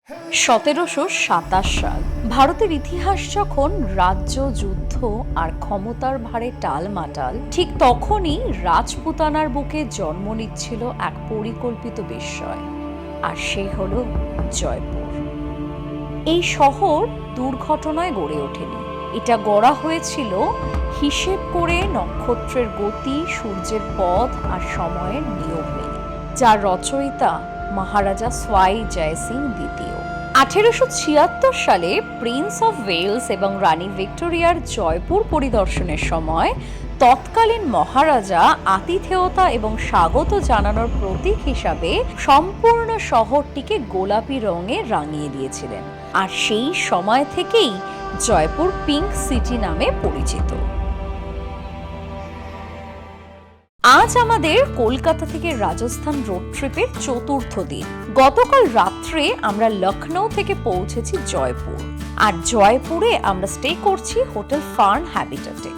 1727 সাল ভারতের ইতিহাস যখন রাজ্য যুদ্ধ আর ক্ষমতার ভারে টালমাটাল, ঠিক তখনই রাজপুতানার বুকে জন্ম নিচ্ছিল এক পরিকল্পিত বিস্ময়, আর সে হলো জয়পুর। এই শহর দুর্ঘটনায় গড়ে ওঠেনি, এটা গড়া হয়েছিল হিসেব করে নক্ষত্রের গতি, সূর্যের পথ আর সময়ের নিয়ম মেনে, যার রচয়িতা মহারাজা সোয়াই জয় সিং দ্বিতীয়। 1876 সালে প্রিন্স অফ ওয়েলস এবং রানী ভিক্টোরিয়ার জয়পুর পরিদর্শনের সময় তৎকালীন মহারাজা আতিথেয়তা এবং স্বাগত জানানোর প্রতীক হিসাবে সম্পূর্ণ শহরটিকে গোলাপি রঙে রাঙিয়ে দিয়েছিলেন, আর সেই সময় থেকেই জয়পুর পিঙ্ক সিটি নামে পরিচিত। আজ আমাদের কলকাতা থেকে রাজস্থান রোড ট্রিপের চতুর্থ দিন। গতকাল রাত্রে আমরা লখনৌ থেকে পৌঁছেছি জয়পুর, আর জয়পুরে আমরা স্টে করছি হোটেল ফার্ন হ্যাবিটেটে।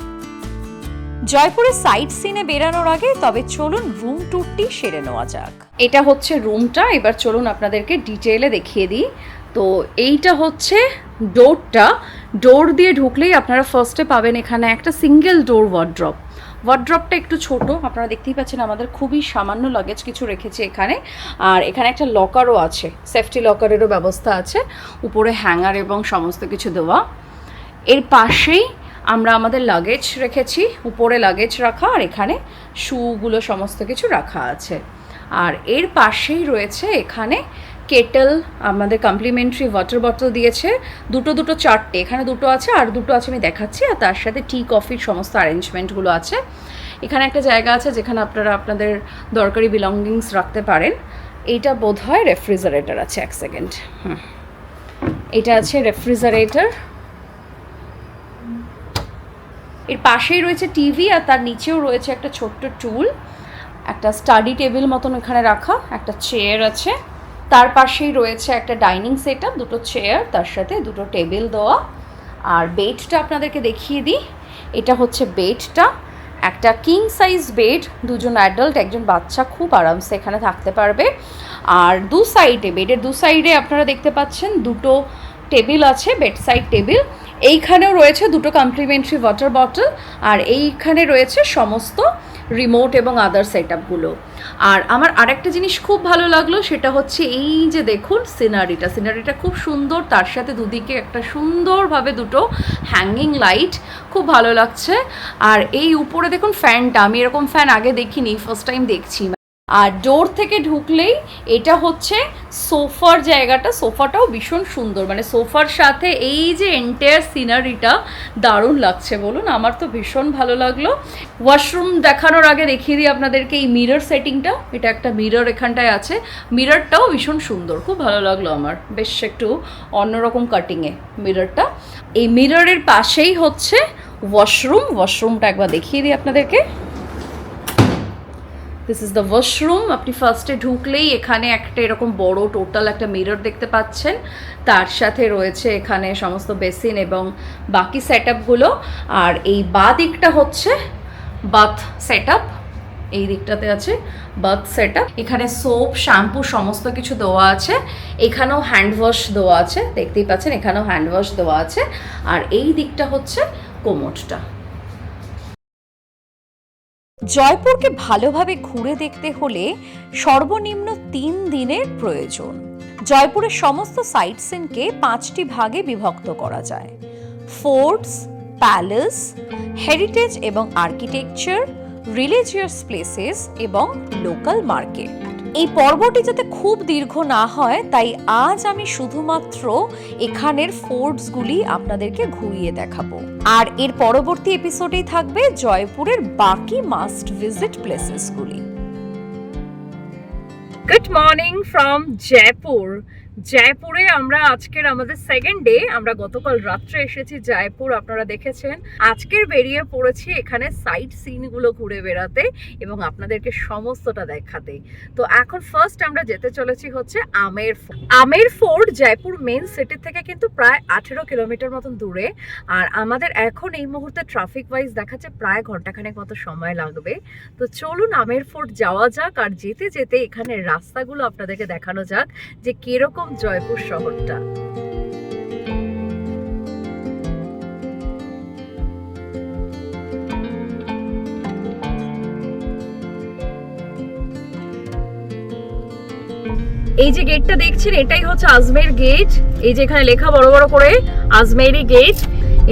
জয়পুরের সাইট সিনে বেরানোর আগে তবে চলুন রুম ট্যুরটি সেরে নেওয়া যাক। এটা হচ্ছে রুমটা, এবার চলুন আপনাদেরকে ডিটেইলে দেখিয়ে দিই। তো এইটা হচ্ছে ডোরটা, ডোর দিয়ে ঢুকলেই আপনারা ফার্স্টে পাবেন এখানে একটা সিঙ্গেল ডোর ওয়ার্ড্রপ। ওয়ার্ড্রপটা একটু ছোট, আপনারা দেখতেই পাচ্ছেন, আমাদের খুবই সামান্য লাগেজ কিছু রেখেছি এখানে। আর এখানে একটা লকারও আছে, সেফটি লকারেরও ব্যবস্থা আছে, উপরে হ্যাঙ্গার এবং সমস্ত কিছু দেওয়া। এর পাশেই আমরা আমাদের লাগেজ রেখেছি, উপরে লাগেজ রাখা, আর এখানে শুগুলো সমস্ত কিছু রাখা আছে। আর এর পাশেই রয়েছে এখানে কেটেল, আমাদের কমপ্লিমেন্টারি ওয়াটার বটল দিয়েছে, দুটো চারটে, এখানে দুটো আছে আর দুটো আছে আমি দেখাচ্ছি, আর তার সাথে টি কফির সমস্ত অ্যারেঞ্জমেন্টগুলো আছে। এখানে একটা জায়গা আছে যেখানে আপনারা আপনাদের দরকারি বিলঙ্গিংস রাখতে পারেন। এইটা বোধহয় রেফ্রিজারেটর আছে, এক সেকেন্ড, এটা আছে রেফ্রিজারেটর। এর পাশেই রয়েছে টিভি, আর তার নিচেও রয়েছে একটা ছোট্ট টুল, একটা স্টাডি টেবিল মতন এখানে রাখা, একটা চেয়ার আছে। তার পাশেই রয়েছে একটা ডাইনিং সেট আপ, দুটো চেয়ার, তার সাথে দুটো টেবিল দেওয়া। আর বেডটা আপনাদেরকে দেখিয়ে দিই, এটা হচ্ছে বেডটা, একটা কিং সাইজ বেড, দুজন অ্যাডাল্ট একজন বাচ্চা খুব আরামসে এখানে থাকতে পারবে। আর দু সাইডে, বেডের দু সাইডে আপনারা দেখতে পাচ্ছেন দুটো টেবিল আছে, বেড সাইড টেবিল। এইখানেও রয়েছে দুটো কমপ্লিমেন্টারি ওয়াটার বটল, আর এইখানে রয়েছে সমস্ত রিমোট এবং আদার সেট আপগুলো। আর আমার আরেকটা জিনিস খুব ভালো লাগলো, সেটা হচ্ছে এই যে দেখুন সিনারিটা খুব সুন্দর, তার সাথে দুদিকে একটা সুন্দরভাবে দুটো হ্যাঙ্গিং লাইট, খুব ভালো লাগছে। আর এই উপরে দেখুন ফ্যানটা, আমি এরকম ফ্যান আগে দেখিনি, ফার্স্ট টাইম দেখছি। আর ডোর থেকে ঢুকলেই এটা হচ্ছে সোফার জায়গাটা, সোফাটাও ভীষণ সুন্দর, মানে সোফার সাথে এই যে এন্টায়ার সিনারিটা দারুণ লাগছে বলুন, আমার তো ভীষণ ভালো লাগলো। ওয়াশরুম দেখানোর আগে দেখিয়ে দিই আপনাদেরকে এই মিরর সেটিংটা, এটা একটা মিরর এখানটায় আছে, মিররটাও ভীষণ সুন্দর, খুব ভালো লাগলো আমার, বেশ একটু অন্যরকম কাটিংয়ে মিররটা। এই মিররের পাশেই হচ্ছে ওয়াশরুমটা একবার দেখিয়ে দিই আপনাদেরকে। This is the washroom. আপনি ফার্স্টে ঢুকলেই এখানে একটা এরকম বড় টোটাল একটা মিরর দেখতে পাচ্ছেন, তার সাথে রয়েছে এখানে সমস্ত বেসিন এবং বাকি সেট আপগুলো। আর এই বাঁ দিকটা হচ্ছে বাথ সেট আপ, এই দিকটাতে আছে বাথ সেট আপ, এখানে সোপ, শ্যাম্পু সমস্ত কিছু দেওয়া আছে। এখানেও হ্যান্ড ওয়াশ দেওয়া আছে, দেখতেই পাচ্ছেন এখানেও হ্যান্ড ওয়াশ দেওয়া আছে। আর এই দিকটা হচ্ছে কোমোডটা। জয়পুরকে ভালোভাবে ঘুরে দেখতে হলে সর্বনিম্ন 3 দিনের প্রয়োজন। জয়পুরের সমস্ত সাইট সিনকে 5টি ভাগে বিভক্ত করা যায়: ফোর্টস, প্যালেস, হেরিটেজ এবং আর্কিটেকচার, রিলিজিয়াস প্লেসেস এবং লোকাল মার্কেট। এই পর্বটি যাতে খুব দীর্ঘ না হয়, তাই আজ আমি শুধুমাত্র এখানের ফোর্টসগুলি আপনাদেরকে ঘুরিয়ে দেখাবো, আর এর পরবর্তী এপিসোডেই থাকবে জয়পুরের বাকি মাস্ট ভিজিট প্লেসেসগুলি। Good morning from Jaipur. জয়পুরে আমরা আজকের আমাদের সেকেন্ড ডে, আমরা গতকাল রাত্রে এসেছি জয়পুর, আপনারা দেখেছেন। আজকের বেরিয়ে পড়েছি এখানে সাইট সিনগুলো ঘুরে বেড়াতে এবং আপনাদেরকে সমস্তটা দেখাতে। তো এখন ফার্স্ট আমরা যেতে চলেছি হচ্ছে আমের ফোর্ট। জয়পুর মেন সিটি থেকে কিন্তু প্রায় 18 কিলোমিটার মতন দূরে, আর আমাদের এখন এই মুহূর্তে ট্রাফিক ওয়াইজ দেখাচ্ছে প্রায় ঘন্টাখানেক মতো সময় লাগবে। তো চলুন আমের ফোর্ট যাওয়া যাক, আর যেতে যেতে এখানে রাস্তাগুলো আপনাদেরকে দেখানো যাক যে কিরকম জয়পুর শহরটা। এই যে গেটটা দেখছেন এটাই হচ্ছে আজমের গেট। এই যে এখানে লেখা বড় বড় করে আজমেরি গেট।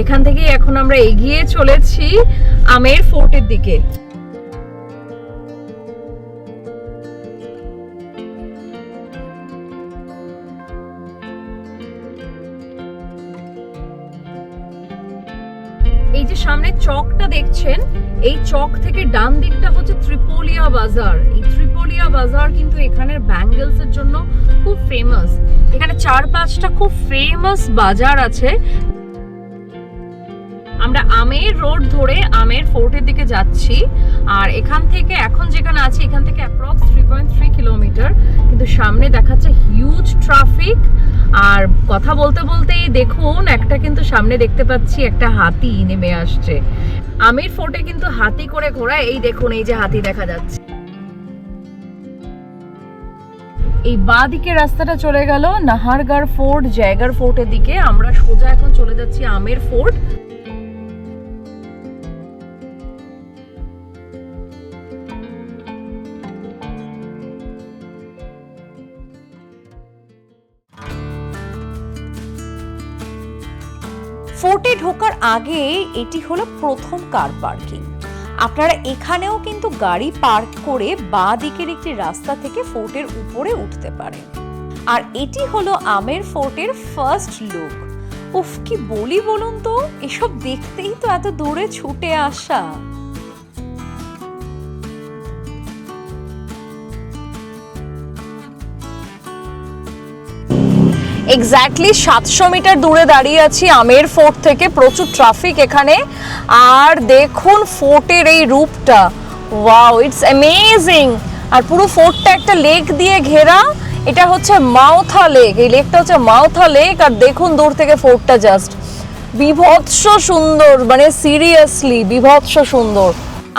এখান থেকে এখন আমরা এগিয়ে চলেছি আমের ফোর্টের দিকে। এই যে সামনে চকটা দেখছেন, এই চক থেকে ডান দিকটা হচ্ছে ত্রিপোলিয়া বাজার। এই ত্রিপোলিয়া বাজার কিন্তু এখানের ব্যাঙ্গেলস এর জন্য খুব ফেমাস। এখানে 4-5টা খুব ফেমাস বাজার আছে। আমরা আমের রোড ধরে আমের ফোর্টের দিকে যাচ্ছি, আর এখান থেকে এখন যেখানে আছি এখান থেকে অ্যাপ্রক্স 3.3 কিলোমিটার, কিন্তু সামনে দেখাচ্ছে হিউজ ট্রাফিক। আর কথা বলতে বলতেই দেখুন একটা কিন্তু সামনে দেখতে পাচ্ছি একটা হাতি নেমে আসছে। আমের ফোর্টে কিন্তু হাতি করে ঘোরা, এই দেখুন এই যে হাতি দেখা যাচ্ছে। এই বাঁ দিকে রাস্তাটা চলে গেল নাহারগড় ফোর্ট, জয়গড় ফোর্টের দিকে। আমরা সোজা এখন চলে যাচ্ছি আমের ফোর্ট। ফোর্টে ঢোকার আগে এটি হলো প্রথম কার পার্কিং। আপনারা এখানেও কিন্তু গাড়ি পার্ক করে বাঁ দিকের একটি রাস্তা থেকে ফোর্টের উপরে উঠতে পারেন। আর এটি হলো আমের ফোর্টের ফার্স্ট লুক। উফ কি বলি বলুন তো, এসব দেখতেই তো এত দূরে ছুটে আসা। এক্স্যাক্টলি 700 মিটার দূরে দাঁড়িয়ে আছি আমের ফোর্ট থেকে। প্রচুর ট্রাফিক এখানে। আর দেখুন ফোর্টের এই রূপটা, ওয়াও, ইটস অ্যামেজিং। আর পুরো ফোর্টটা একটা লেক দিয়ে ঘেরা। এটা হচ্ছে মাউথা লেক, এই লেকটা হচ্ছে মাউথা লেক। আর দেখুন দূর থেকে ফোর্টটা জাস্ট বিভৎস সুন্দর, মানে সিরিয়াসলি বিভৎস সুন্দর।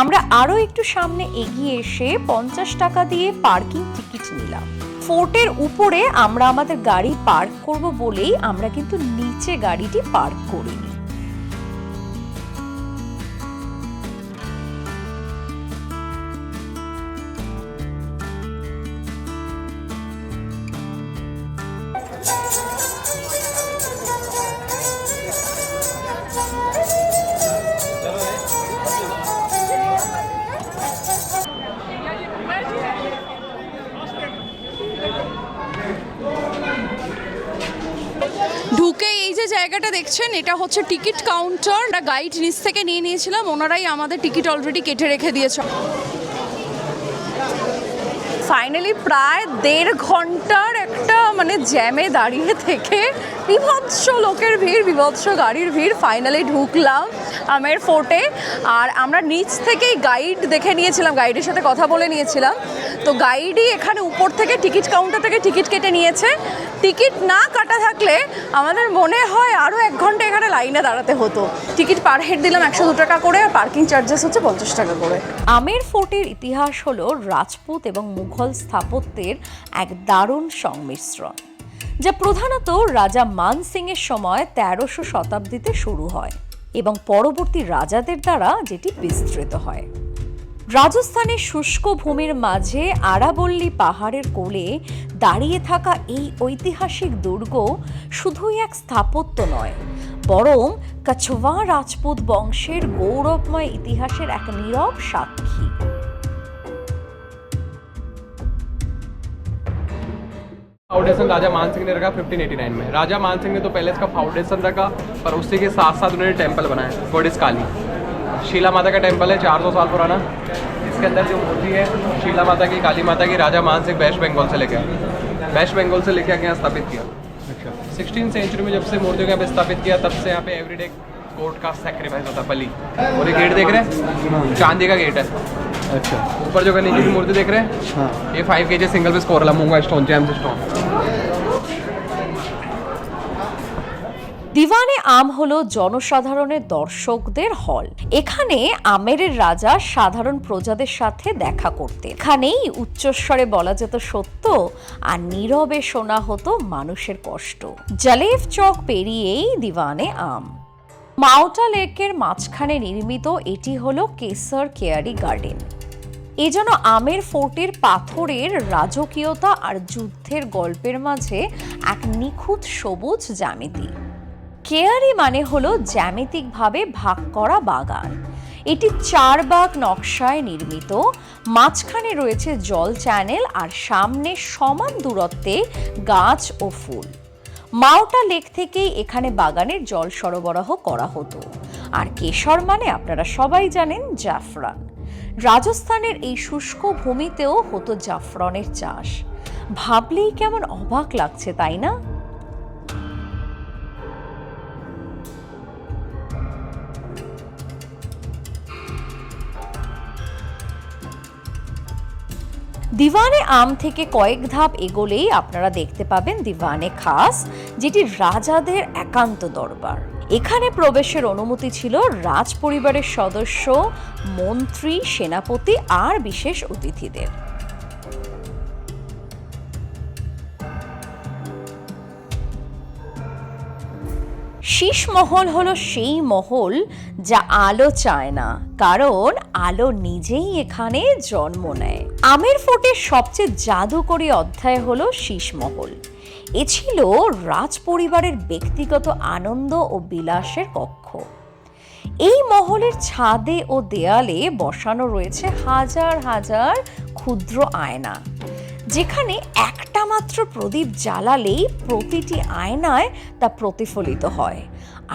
আমরা আরো একটু সামনে এগিয়ে এসে 50 টাকা দিয়ে পার্কিং টিকিট নিলাম। ফোর্টের উপরে আমরা আমাদের গাড়ি পার্ক করব বলেই আমরা কিন্তু নিচে গাড়িটি পার্ক করিনি। ঢুকে এই যে জায়গাটা দেখছেন এটা হচ্ছে টিকিট কাউন্টার। আমরা গাইড নিচ থেকে নিয়ে নিয়েছিলাম, ওনারাই আমাদের টিকিট অলরেডি কেটে রেখে দিয়েছে। ফাইনালি প্রায় 1.5 ঘন্টার একটা মানে জ্যামে দাঁড়িয়ে থেকে বিভৎস লোকের ভিড়, বিভৎস গাড়ির ভিড়, ফাইনালি ঢুকলাম আমের ফোর্টে। আর আমরা নিচ থেকেই গাইড দেখে নিয়েছিলাম, গাইডের সাথে কথা বলে নিয়েছিলাম। তো গাইডই এখানে উপর থেকে টিকিট কাউন্টার থেকে টিকিট কেটে নিয়েছে। টিকিট না কাটা থাকলে আমাদের মনে হয় আরও 1 ঘন্টা এখানে লাইনে দাঁড়াতে হতো। টিকিট পার হেড দিলাম 102 টাকা করে, আর পার্কিং চার্জেস হচ্ছে 50 টাকা করে। আমের ফোর্টের ইতিহাস হলো রাজপুত এবং মুঘল স্থাপত্যের এক দারুণ সংমিশ্রণ, যা প্রধানত রাজা মান সিং এর সময় 1300 শতাব্দীতে শুরু হয় এবং পরবর্তী রাজাদের দ্বারা যেটি বিস্তৃত হয়। রাজস্থানের শুষ্ক ভূমির মাঝে আরাবল্লী পাহাড়ের কোলে দাঁড়িয়ে থাকা এই ঐতিহাসিক দুর্গ শুধুই এক স্থাপত্য নয়, বরং কছওয়া রাজপুত বংশের গৌরবময় ইতিহাসের এক নীরব সাক্ষী। फाउंडेशन राजा मान सिंह ने रखा 1589 में। राजा मान सिंह ने तो पहले इसका फाउंडेशन रखा, पर उसी के साथ साथ उन्होंने टेम्पल बनाया गॉडेस काली। शीला माता का टेम्पल है 400 साल पुराना। इसके अंदर जो मूर्ति है शीला माता की, काली माता की, राजा मान सिंह वेस्ट बंगाल से लेके आए। वेस्ट बंगाल से लेके आके यहाँ स्थापित किया। अच्छा, 16th सेंचुरी में जब से मूर्तियों को यहाँ पे स्थापित किया, तब से यहाँ पे एवरीडे कोर्ट का सैक्रिफाइस होता है, बलि। और ये गेट देख रहे हैं, चांदी का गेट है। अच्छा, ऊपर जो गणेश जी की मूर्ति देख रहे हैं, हाँ, ये 5 kg सिंगल पीस कोरला मूंगा स्टोन, जेम्स स्टोन। দিওয়ানে আম হলো জনসাধারণের দর্শকদের হল। এখানে আমেরের রাজা সাধারণ প্রজাদের সাথে দেখা করতেন। এখানেই উচ্চস্বরে বলা যেত সত্য আর নীরবে শোনা হতো মানুষের কষ্ট। জালেভ চক পেরিয়েই দিওয়ানে আম। মাওটা লেকের মাঝখানে নির্মিত এটি হলো কেসর কেয়ারি গার্ডেন। এ যেন আমের ফোর্টের পাথরের রাজকীয়তা আর যুদ্ধের গল্পের মাঝে এক নিখুঁত সবুজ জ্যামিতি। কেয়ারি মানে হলো জ্যামিতিকভাবে ভাগ করা বাগান। এটি 4 বাগ নকশায় নির্মিত। মাঝখানে রয়েছে জল চ্যানেল আর সামনে সমান দূরত্বে গাছ ও ফুল। মাওটা লেক থেকেই এখানে বাগানের জল সরবরাহ করা হতো। আর কেশর মানে আপনারা সবাই জানেন জাফরান। রাজস্থানের এই শুষ্ক ভূমিতেও হতো জাফরানের চাষ। ভাবলেই কেমন অবাক লাগছে, তাই না? দিওয়ানে আম থেকে কয়েক ধাপ এগোলেই আপনারা দেখতে পাবেন দিওয়ানে খাস, যেটি রাজাদের একান্ত দরবার। এখানে প্রবেশের অনুমতি ছিল রাজ পরিবারের সদস্য, মন্ত্রী, সেনাপতি আর বিশেষ অতিথিদের। শীষ মহল হলো সেই মহল যা আলো চায় না, কারণ আলো নিজেই এখানে জন্ম নেয়। আমের ফোর্টের সবচেয়ে জাদুকরী অধ্যায় হলো শীষ মহল। এ ছিল রাজ পরিবারের ব্যক্তিগত আনন্দ ও বিলাসের কক্ষ। এই মহলের ছাদে ও দেয়ালে বসানো রয়েছে হাজার হাজার ক্ষুদ্র আয়না, যেখানে একটা মাত্র প্রদীপ জ্বালালেই প্রতিটি আয়নায় তা প্রতিফলিত হয়,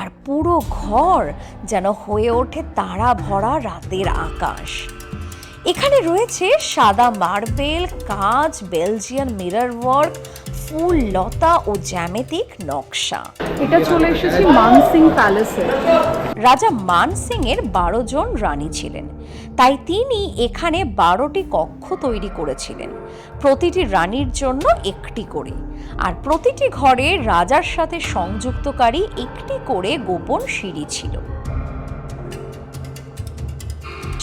আর পুরো ঘর যেন হয়ে ওঠে তারা ভরা রাতের আকাশ। এখানে রয়েছে সাদা মার্বেল, কাঁচ, বেলজিয়ান মিরর ওয়ার্ক, ফুল, লতা ও জ্যামিতিক নকশা। এটা চলে এসেছি মানসিং প্যালেসে। রাজা মানসিং এর 12 জন রানী ছিলেন, তাই তিনি এখানে 12টি কক্ষ তৈরি করেছিলেন, প্রতিটি রানীর জন্য একটি করে। আর প্রতিটি ঘরে রাজার সাথে সংযুক্তকারী একটি করে গোপন সিঁড়ি ছিল।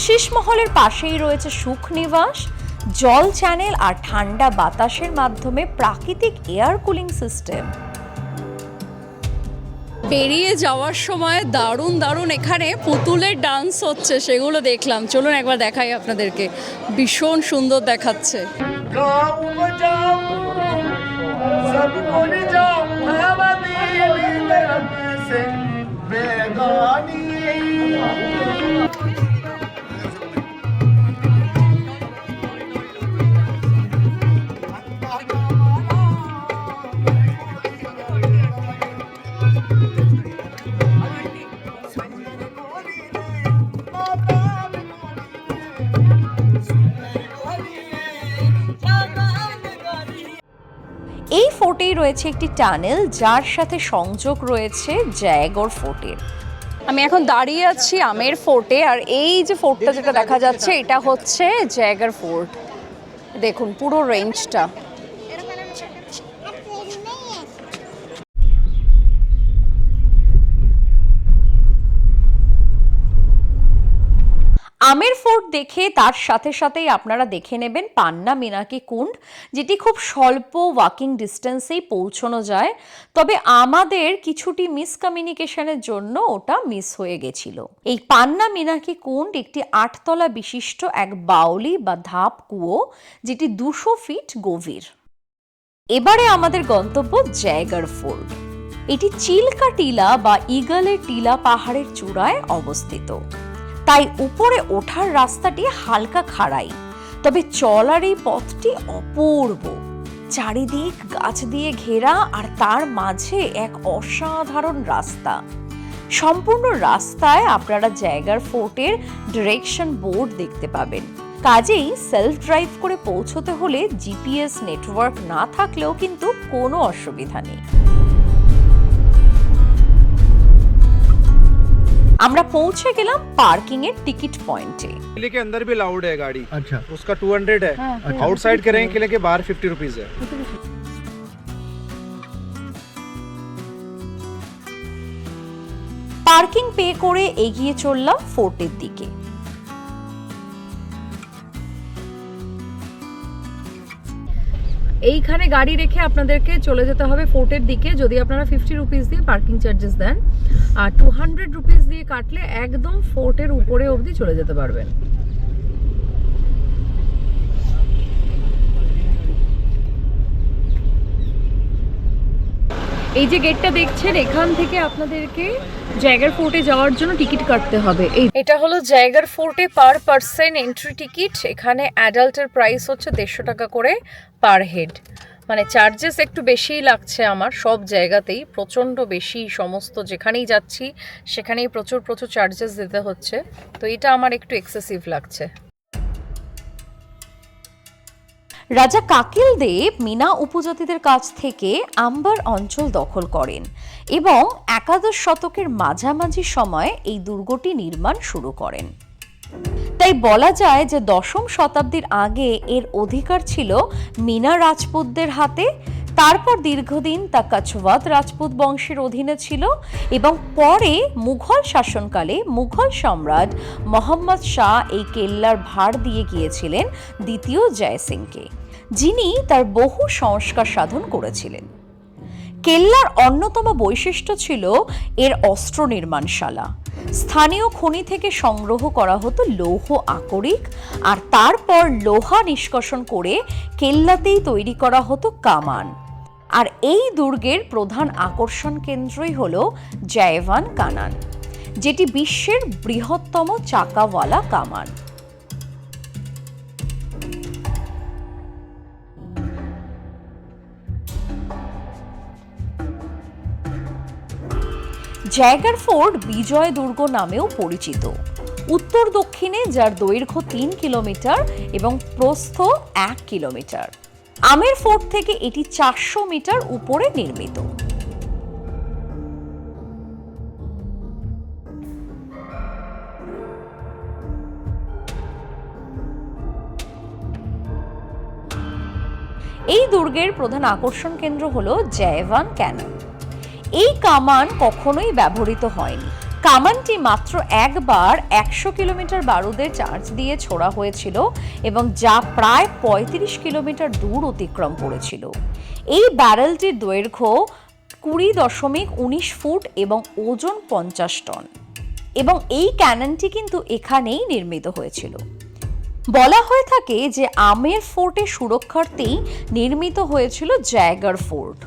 শীষমহলের পাশেই রয়েছে সুখ নিবাস, জল চ্যানেল আর ঠান্ডা বাতাসের মাধ্যমে প্রাকৃতিক এয়ার কুলিং সিস্টেম। বেরিয়ে যাওয়ার সময় দারুণ দারুণ এখানে পুতুলের ডান্স হচ্ছে, সেগুলো দেখলাম। চলুন একবার দেখাই আপনাদেরকে, ভীষণ সুন্দর দেখাচ্ছে। এই ফোর্টেই রয়েছে একটি টানেল, যার সাথে সংযোগ রয়েছে জয়গড় ফোর্টের। আমি এখন দাঁড়িয়ে আছি আমের ফোর্টে, আর এই যে ফোর্টটা যেটা দেখা যাচ্ছে এটা হচ্ছে জয়গড় ফোর্ট। দেখুন পুরো রেঞ্জটা। আমের ফোর্ট দেখে তার সাথে সাথেই আপনারা দেখে নেবেন পান্না মিনাকি কুণ্ড, যেটি খুব স্বল্প ওয়াকিং ডিস্টেন্সেই পৌঁছানো যায়। তবে আমাদের কিছুটি মিসকমিউনিকেশনের জন্য ওটা মিস হয়ে গেছিল। এই পান্না মিনাকি কুণ্ড একটি 8 তলা বিশিষ্ট এক বাউলি বা ধাপ কুয়ো, যেটি 200 ফিট গভীর। এবারে আমাদের গন্তব্য জয়গড় ফোর্ট। এটি চিল্কা টিলা বা ইগলের টিলা পাহাড়ের চূড়ায় অবস্থিত, তাই উপরে ওঠার রাস্তাটি হালকা খাড়াই, তবে চলার এই পথটি অপূর্ব। চারিদিক গাছ দিয়ে ঘেরা, আর তার মাঝে এক অসাধারণ রাস্তা। সম্পূর্ণ রাস্তায় আপনারা জয়গড় ফোর্টের ডিরেকশন বোর্ড দেখতে পাবেন। কাজেই সেলফ ড্রাইভ করে পৌঁছতে হলে জিপিএস নেটওয়ার্ক না থাকলেও কিন্তু কোনো অসুবিধা নেই। আমরা পৌঁছে গেলাম পার্কিং এর टिकट पॉइंटे। किले के अंदर भी अलाउड है गाड़ी। अच्छा, उसका 200 है। आउटसाइड करेंगे किले के बाहर 50 रुपीज है। পার্কিং পে করে এগিয়ে চললাম ফোর্টের দিকে। এইখানে গাড়ি রেখে আপনাদেরকে চলে যেতে হবে ফোর্টের দিকে, যদি আপনারা 50 রুপিস দিয়ে পার্কিং চার্জেস দেন, আর 200 রুপিস দিয়ে কাটলে একদম ফোর্টের উপরে অবধি চলে যেতে পারবেন। এই যে গেটটা দেখছেন, এখান থেকে আপনাদেরকে জায়গার ফোর্টে যাওয়ার জন্য টিকিট কাটতে হবে। এটা হলো জায়গার ফোর্টে পার পারসন এন্ট্রি টিকিট। এখানে অ্যাডাল্টের প্রাইস হচ্ছে 150 টাকা করে পার হেড। মানে চার্জেস একটু বেশিই লাগছে আমার, সব জায়গাতেই প্রচণ্ড বেশি, সমস্ত যেখানেই যাচ্ছি সেখানেই প্রচুর চার্জেস দিতে হচ্ছে, তো এটা আমার একটু এক্সেসিভ লাগছে। রাজা কাকিল দেব মিনা উপজাতিদের কাছ থেকে আম্বার অঞ্চল দখল করেন এবং 11 শতকের মাঝামাঝি সময়ে এই দুর্গটি নির্মাণ শুরু করেন। তাই বলা যায় যে 10ম শতাব্দীর আগে এর অধিকার ছিল মিনা রাজপুতদের হাতে। তারপর দীর্ঘদিন তা কছওয়াত রাজপুত বংশের অধীনে ছিল এবং পরে মুঘল শাসনকালে মুঘল সম্রাট মোহাম্মদ শাহ এই কেল্লার ভার দিয়ে গিয়েছিলেন দ্বিতীয় জয় সিংকে, যিনি তার বহু সংস্কার সাধন করেছিলেন। কেল্লার অন্যতম বৈশিষ্ট্য ছিল এর অস্ত্র নির্মাণশালা। স্থানীয় খনি থেকে সংগ্রহ করা হতো লৌহ আকরিক, আর তারপর লোহা নিষ্কাশন করে কেল্লাতেই তৈরি করা হতো কামান। আর এই দুর্গের প্রধান আকর্ষণ কেন্দ্রই হলো জায়ভান কানান, যেটি বিশ্বের বৃহত্তম চাকাওয়ালা কামান। জায়গার ফোর্ট বিজয় দুর্গ নামেও পরিচিত। উত্তর দক্ষিণে যার দৈর্ঘ্য 3 কিলোমিটার এবং প্রস্থ 1 কিলোমিটার। আমের ফোর্ট থেকে এটি 400 মিটার উপরে নির্মিত। এই দুর্গের প্রধান আকর্ষণ কেন্দ্র হলো জায়ভান ক্যানন। এই কামান কখনোই ব্যবহৃত হয়নি। কামানটি মাত্র একবার 100 কিলোমিটার বারুদের চার্জ দিয়ে ছোড়া হয়েছিল এবং যা প্রায় 35 কিলোমিটার দূর অতিক্রম করেছিল। এই ব্যারেলটির দৈর্ঘ্য 20.19 ফুট এবং ওজন 50 টন, এবং এই ক্যাননটি কিন্তু এখানেই নির্মিত হয়েছিল। বলা হয়ে থাকে যে আমের ফোর্টের সুরক্ষার্থেই নির্মিত হয়েছিল জায়গার ফোর্ট।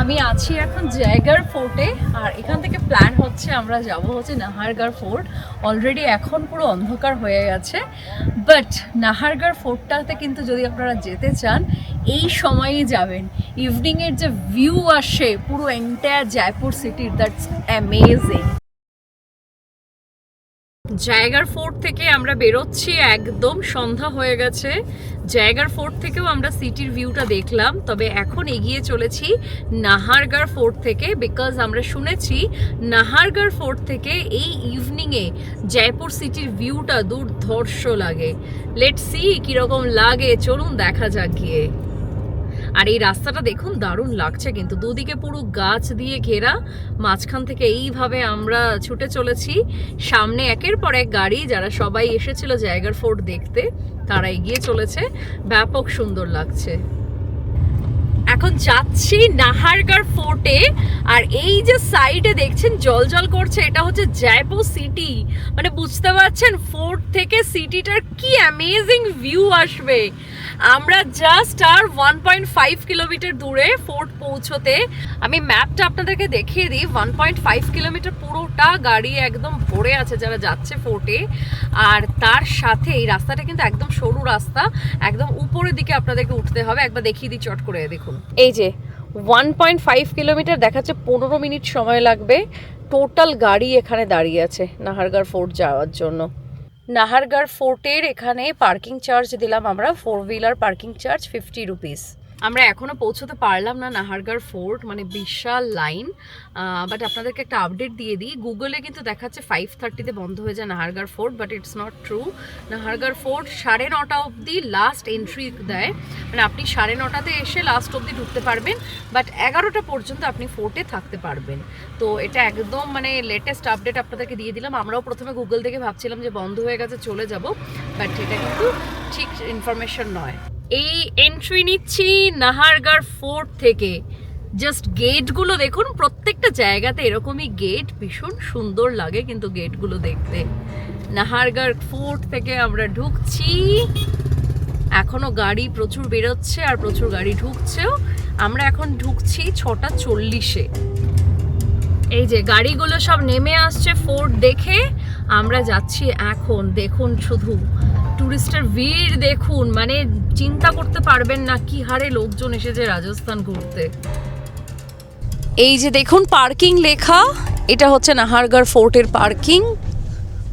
আমি আছি এখন জায়গার ফোর্টে, আর এখান থেকে প্ল্যান হচ্ছে আমরা যাব হচ্ছে নাহারগড় ফোর্ট। অলরেডি এখন পুরো অন্ধকার হয়ে গেছে, বাট নাহারগড় ফোর্টটাতে কিন্তু যদি আপনারা যেতে চান এই সময়েই যাবেন। ইভিনিংয়ের যে ভিউ আসে পুরো এন্টায়ার জয়পুর সিটির, দ্যাটস অ্যামেজিং। জায়গার ফোর্ট থেকে আমরা বেরোচ্ছি, একদম সন্ধ্যা হয়ে গেছে। জায়গার ফোর্ট থেকেও আমরা সিটির ভিউটা দেখলাম, তবে এখন এগিয়ে চলেছি নাহারগড় ফোর্ট থেকে, বিকজ আমরা শুনেছি নাহারগড় ফোর্ট থেকে এই ইভিনিংয়ে জয়পুর সিটির ভিউটা দুর্ধর্ষ লাগে। লেটস সি কীরকম লাগে, চলুন দেখা যাক গিয়ে। আর এই রাস্তাটা দেখুন, দারুণ লাগছে কিন্তু, দুদিকে পুরো গাছ দিয়ে ঘেরা, মাঝখান থেকে এইভাবে আমরা ছুটে চলেছি। সামনে একের পর এক গাড়ি, যারা সবাই এসেছিল জায়গার ফোর্ট দেখতে তারা এগিয়ে চলেছে, ব্যাপক সুন্দর লাগছে। এখন যাচ্ছি নাহারগড় ফোর্টে, আর এই যে সাইডে দেখছেন জল করছে, এটা হচ্ছে জয়পুর সিটি। মানে বুঝতে পারছেন ফোর্ট থেকে সিটিটার কি অ্যামেজিং ভিউ আসবে। আমরা জাস্ট আর 1.5 কিলোমিটার দূরে ফোর্ট পৌঁছতে। আমি ম্যাপটা আপনাদেরকে দেখিয়ে দিই। 1.5 কিলোমিটার পুরোটা গাড়ি একদম ভরে আছে যারা যাচ্ছে ফোর্টে, আর তার সাথে এই রাস্তাটা কিন্তু একদম সরু রাস্তা, একদম উপরের দিকে আপনাদেরকে উঠতে হবে। একবার দেখিয়ে দিই চট করে, দেখুন এই যে 1.5 কিলোমিটার দেখাচ্ছে, 15 মিনিট সময় লাগবে। টোটাল গাড়ি এখানে দাঁড়িয়ে আছে নাহারগড় ফোর্ট যাওয়ার জন্য। নাহারগড় ফোর্টের এখানে পার্কিং চার্জ দিলাম আমরা, 4 হুইলার পার্কিং চার্জ 50 রুপিস। আমরা এখনো পৌঁছতে পারলাম না নাহারগড় ফোর্ট, মানে বিশাল লাইন। বাট আপনাদেরকে একটা আপডেট দিয়ে দিই, গুগলে কিন্তু দেখাচ্ছে 5:30-তে বন্ধ হয়ে যায় Nahargarh fort, but it's not true. Nahargarh fort 9:30 অবধি লাস্ট এন্ট্রি দেয়, মানে আপনি 9:30-তে এসে লাস্ট অবধি ঢুকতে পারবেন, বাট 11টা পর্যন্ত আপনি ফোর্টে থাকতে পারবেন। তো এটা একদম মানে লেটেস্ট আপডেট আপনাদেরকে দিয়ে দিলাম। আমরাও প্রথমে গুগল থেকে ভাবছিলাম যে বন্ধ হয়ে গেছে চলে যাব, বাট এটা কিন্তু ঠিক ইনফরমেশন নয়। এই এন্ট্রি নিচ্ছি নাহারগড় ফোর্ট থেকে। জাস্ট গেটগুলো দেখুন, প্রত্যেকটা জায়গাতে এরকমই গেট, ভীষণ সুন্দর লাগে কিন্তু গেটগুলো দেখতে। নাহারগড় ফোর্ট থেকে আমরা ঢুকছি, এখনো গাড়ি প্রচুর বেরোচ্ছে আর প্রচুর গাড়ি ঢুকছেও। আমরা এখন ঢুকছি 6:40-এ। এই যে গাড়িগুলো সব নেমে আসছে ফোর্ট দেখে, আমরা যাচ্ছি এখন। দেখুন শুধু টুরিস্টের ভিড় দেখুন, মানে চিন্তা করতে পারবেন না কি হারে লোকজন এসেছে রাজস্থান ঘুরতে। এই যে দেখুন পার্কিং লেখা, এটা হচ্ছে নাহারগড় ফোর্টের পার্কিং।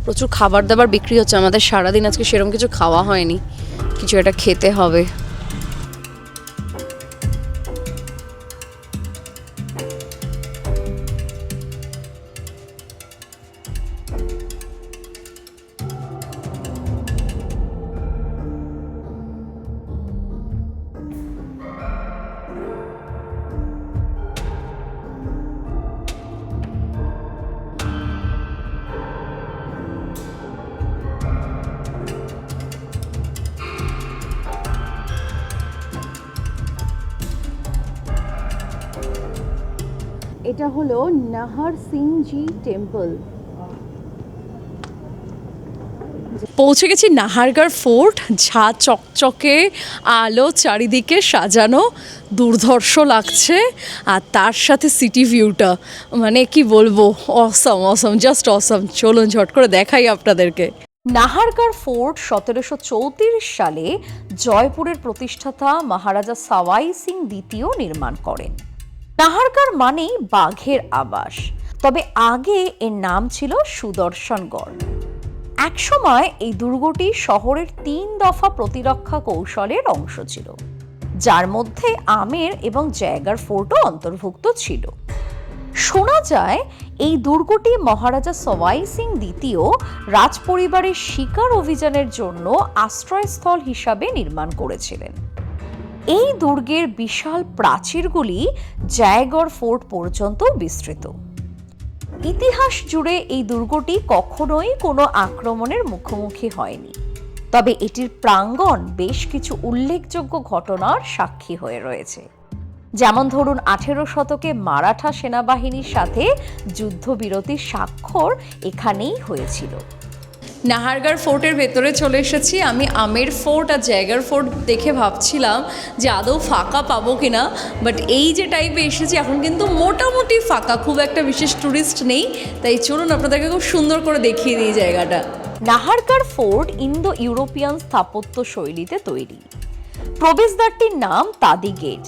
প্রচুর খাবার দাবার বিক্রি হচ্ছে। আমাদের সারাদিন আজকে সেরকম কিছু খাওয়া হয়নি, কিছু একটা খেতে হবে। এটা হলো নাহার সিং জি টেম্পল। পৌঁছে গেছি নাহারগড় ফোর্ট। ঝা চকচকে আলো, চারিদিকে সাজানো, দুর্ধর্ষ লাগছে। আর তার সাথে সিটি ভিউটা, মানে কি বলবো, অসম অসম, জাস্ট অসম। চলুন ঝট করে দেখাই আপনাদেরকে। নাহারগড় ফোর্ট 1734 সালে জয়পুরের প্রতিষ্ঠাতা মহারাজা সাওয়াই সিং দ্বিতীয় নির্মাণ করেন। নাহারগড় মানেই বাঘের আবাস, তবে আগে এর নাম ছিল সুদর্শনগড়। একসময় এই দুর্গটি শহরের 3 দফা প্রতিরক্ষা কৌশলের অংশ ছিল, যার মধ্যে আমের এবং জায়গার ফোর্টও অন্তর্ভুক্ত ছিল। শোনা যায় এই দুর্গটি মহারাজা সওয়াই সিং দ্বিতীয় রাজপরিবারের শিকার অভিযানের জন্য আশ্রয়স্থল হিসাবে নির্মাণ করেছিলেন। এই দুর্গের বিশাল প্রাচীরগুলি জায়গড় ফোর্ট পর্যন্ত বিস্তৃত। ইতিহাস জুড়ে এই দুর্গটি কখনোই কোনো আক্রমণের মুখোমুখি হয়নি, তবে এটির প্রাঙ্গণ বেশ কিছু উল্লেখযোগ্য ঘটনার সাক্ষী হয়ে রয়েছে। যেমন ধরুন 18 শতকে মারাঠা সেনাবাহিনীর সাথে যুদ্ধবিরতির স্বাক্ষর এখানেই হয়েছিল। নাহারগড় ফোর্টের ভেতরে চলে এসেছি। আমি আমের ফোর্ট আর জায়গার ফোর্ট দেখে ভাবছিলাম যে আদৌ ফাঁকা পাবো কিনা, বাট এই যে টাইপে এসেছি এখন কিন্তু মোটামুটি ফাঁকা, খুব একটা বিশেষ টুরিস্ট নেই। তাই চলুন আপনাদেরকে খুব সুন্দর করে দেখিয়ে দিই জায়গাটা। নাহারগড় ফোর্ট ইন্দো ইউরোপিয়ান স্থাপত্য শৈলীতে তৈরি। প্রবেশদ্বারটির নাম তাদি গেট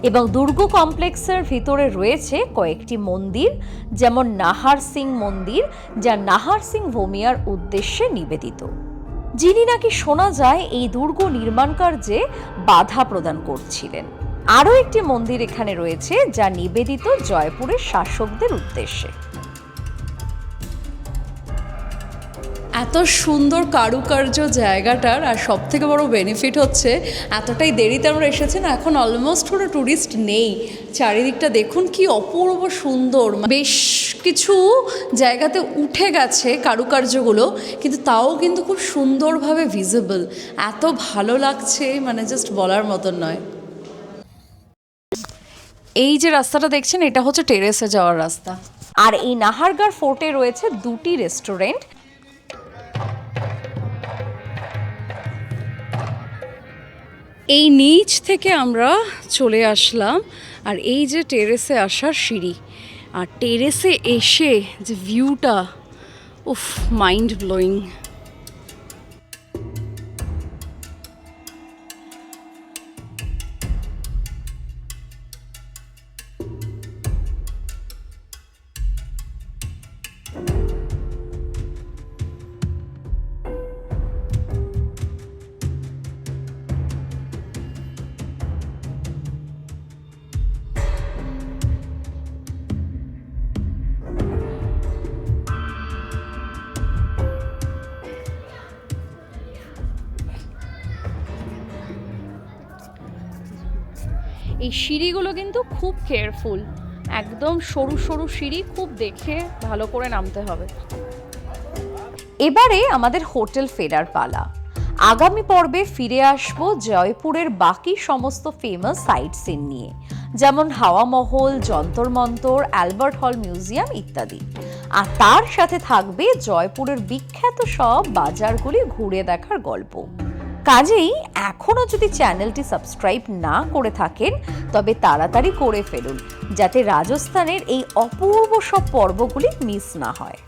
এবং দুর্গ কমপ্লেক্সের ভিতরে রয়েছে কয়েকটি মন্দির, যেমন নাহার সিং মন্দির, যা নাহার সিং ভূমিয়ার উদ্দেশ্যে নিবেদিত, যিনি নাকি শোনা যায় এই দুর্গ নির্মাণ কার্যে বাধা প্রদান করছিলেন। আরও একটি মন্দির এখানে রয়েছে যা নিবেদিত জয়পুরের শাসকদের উদ্দেশ্যে। এত সুন্দর কারুকার্য জায়গাটার, আর সব থেকে বড় বেনিফিট হচ্ছে এতটাই দেরিতে আমরা এসেছি না, এখন অলমোস্ট কোনো টুরিস্ট নেই। চারিদিকটা দেখুন কি অপূর্ব সুন্দর, বেশ কিছু জায়গাতে উঠে গেছে কারুকার্যগুলো, কিন্তু তাও কিন্তু খুব সুন্দরভাবে ভিজিবল। এত ভালো লাগছে, মানে জাস্ট বলার মতন নয়। এই যে রাস্তাটা দেখছেন, এটা হচ্ছে টেরেসে যাওয়ার রাস্তা। আর এই নাহারগড় ফোর্টে রয়েছে 2টি রেস্টুরেন্ট। এই নিচ থেকে আমরা চলে আসলাম, আর এই যে টেরেসে আসার সিঁড়ি, আর টেরেসে এসে যে ভিউটা, উফ, মাইন্ড ব্লোয়িং। এই সিঁড়িগুলো কিন্তু খুব কেয়ারফুল, একদম সরু সরু সিঁড়ি, খুব দেখে ভালো করে নামতে হবে। এবারে আমাদের হোটেল ফেরার পালা। আগামী পর্বে ফিরে আসব জয়পুরের বাকি সমস্ত ফেমাস সাইট সিন নিয়ে, যেমন হাওয়া মহল, যন্তর মন্তর, অ্যালবার্ট হল মিউজিয়াম ইত্যাদি। আর তার সাথে থাকবে জয়পুরের বিখ্যাত সব বাজারগুলি ঘুরে দেখার গল্প। কাজেই এখনও যদি চ্যানেলটি সাবস্ক্রাইব না করে থাকেন তবে তাড়াতাড়ি করে ফেলুন, যাতে রাজস্থানের এই অপূর্ব সব পর্বগুলি মিস না হয়।